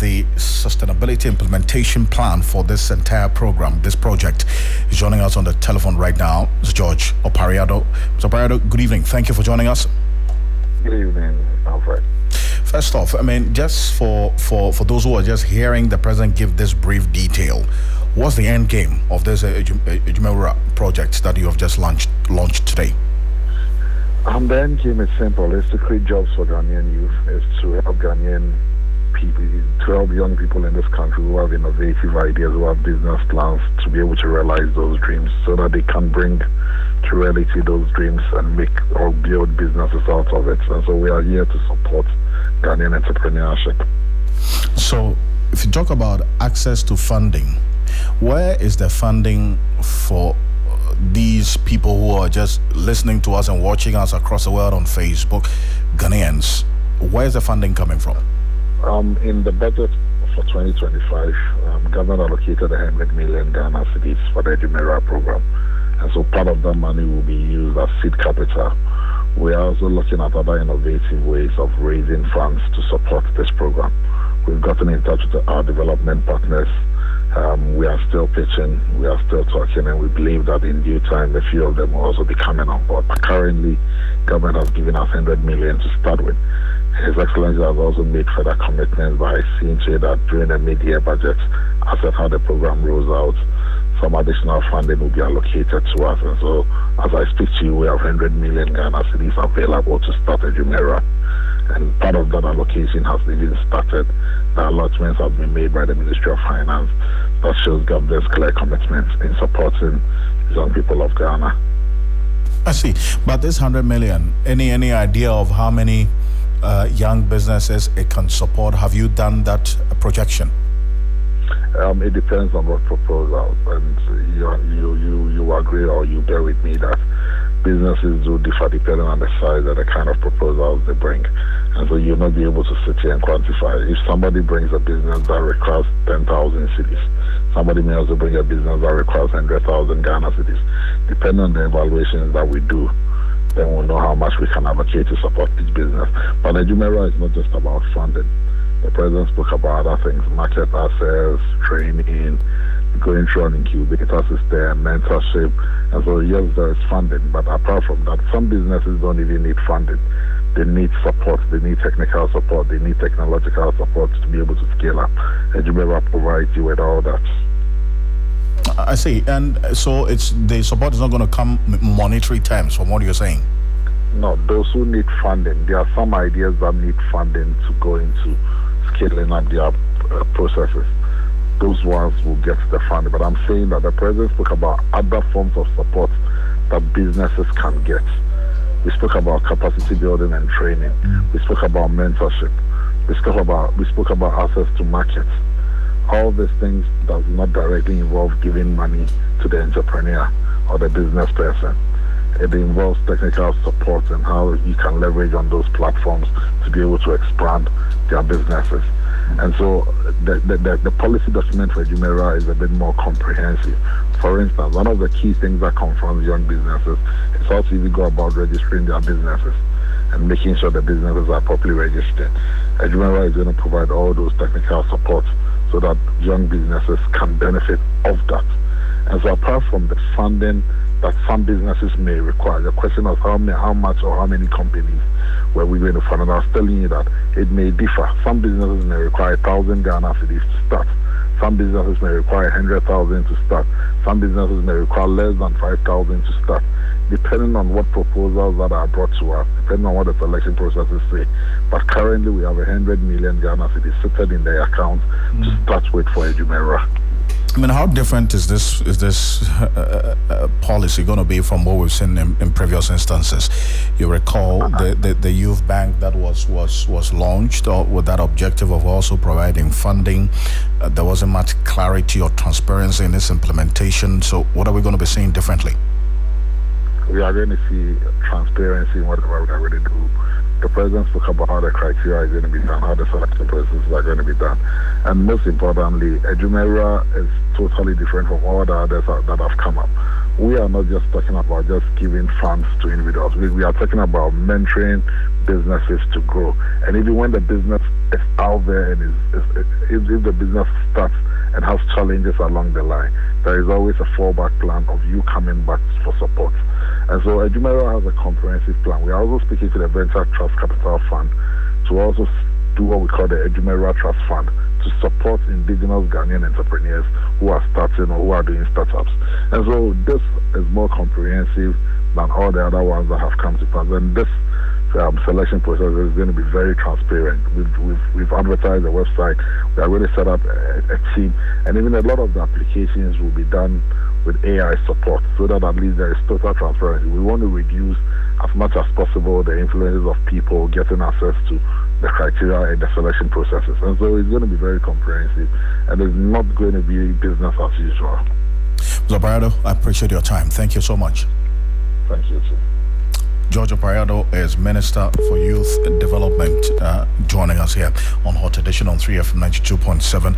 the sustainability implementation plan for this entire program, this project. Is joining us on the telephone right now. It's George Opare-Addo. Mr. Opare-Addo, good evening. Thank you for joining us. Good evening, Alfred. First off, just for those who are just hearing the president give this brief detail, what's the end game of this Adwuma Wura project that you have just launched today? The end game is simple. It's to create jobs for Ghanaian youth. It's to help Ghanaian people, to help young people in this country who have innovative ideas, who have business plans, to be able to realize those dreams so that they can bring to reality those dreams and make or build businesses out of it. And so we are here to support Ghanaian entrepreneurship. So if you talk about access to funding, where is the funding for these people who are just listening to us and watching us across the world on Facebook, Ghanaians? Where's the funding coming from? In the budget for 2025, government allocated 100 million Ghana cedis for the Adwuma Wura Program. And so part of that money will be used as seed capital. We are also looking at other innovative ways of raising funds to support this program. We've gotten in touch with our development partners. We are still pitching, we are still talking, and we believe that in due time, a few of them will also be coming on board. But currently, government has given us 100 million to start with. His Excellency has also made further commitments by seeing to it that during the mid-year budget, as at how the program rolls out, some additional funding will be allocated to us. And so, as I speak to you, we have 100 million Ghana cedis available to start Adwuma Wura. And part of that allocation has even started. The allotments have been made by the Ministry of Finance. That shows government's clear commitment in supporting young people of Ghana. I see. But this 100 million, any idea of how many young businesses it can support? Have you done that projection? It depends on what proposal, and you agree or you bear with me that businesses do differ depending on the size and the kind of proposals they bring. And so you'll not be able to sit here and quantify. If somebody brings a business that requires 10,000 cedis, somebody may also bring a business that requires 100,000 Ghana cedis. Depending on the evaluations that we do, then we'll know how much we can allocate to support each business. But Adwuma Wura is not just about funding. The president spoke about other things: market access, training, going through an incubator system, mentorship. And so yes, there is funding, but apart from that, some businesses don't even need funding. They need support, they need technical support, they need technological support to be able to scale up. Adwuma Wura provides you with all that. I see. And so the support is not going to come monetary terms from what you're saying? No, those who need funding, there are some ideas that need funding to go into scaling up their processes. Those ones will get the funding. But I'm saying that the president spoke about other forms of support that businesses can get. We spoke about capacity building and training. We spoke about mentorship. We spoke about access to markets. All these things does not directly involve giving money to the entrepreneur or the business person. It involves technical support and how you can leverage on those platforms to be able to expand their businesses. And so the policy document for Adwuma Wura is a bit more comprehensive. For instance, one of the key things that confronts young businesses is how to even go about registering their businesses and making sure the businesses are properly registered. Adwuma Wura is going to provide all those technical support so that young businesses can benefit of that. And so apart from the funding that some businesses may require, the question of how much or how many companies were we going to fund, and I was telling you that it may differ. Some businesses may require 1,000 Ghana cedis to start. Some businesses may require 100,000 to start. Some businesses may require less than 5,000 to start, depending on what proposals that are brought to us, depending on what the selection processes say. But currently we have 100 million Ghana cedis seated in their account to start with for Adwuma Wura. I mean, how different is this policy going to be from what we've seen in previous instances? You recall the youth bank that was launched with that objective of also providing funding. There wasn't much clarity or transparency in its implementation. So what are we going to be seeing differently? We are going to see transparency in whatever we are going to do. The president spoke about how the criteria is going to be done, how the selection processes are going to be done. And most importantly, Adwuma Wura is totally different from all the others that have come up. We are not just talking about just giving funds to individuals. We are talking about mentoring businesses to grow. And even when the business is out there and is if the business starts and has challenges along the line, there is always a fallback plan of you coming back for support. And so Adwuma Wura has a comprehensive plan. We are also speaking to the Venture Trust Capital Fund to also do what we call the Adwuma Wura Trust Fund to support indigenous Ghanaian entrepreneurs who are starting or who are doing startups. And so this is more comprehensive than all the other ones that have come to pass. And this selection process is going to be very transparent. We've advertised the website. We are going to set up a team, and even a lot of the applications will be done with AI support, so that at least there is total transparency. We want to reduce as much as possible the influences of people getting access to the criteria and the selection processes. And so it's going to be very comprehensive, and it's not going to be business as usual. Mr. Opare-Addo, I appreciate your time. Thank you so much. Thank you, too. George Opare-Addo is Minister for Youth Development, joining us here on Hot Edition on 3FM 92.7.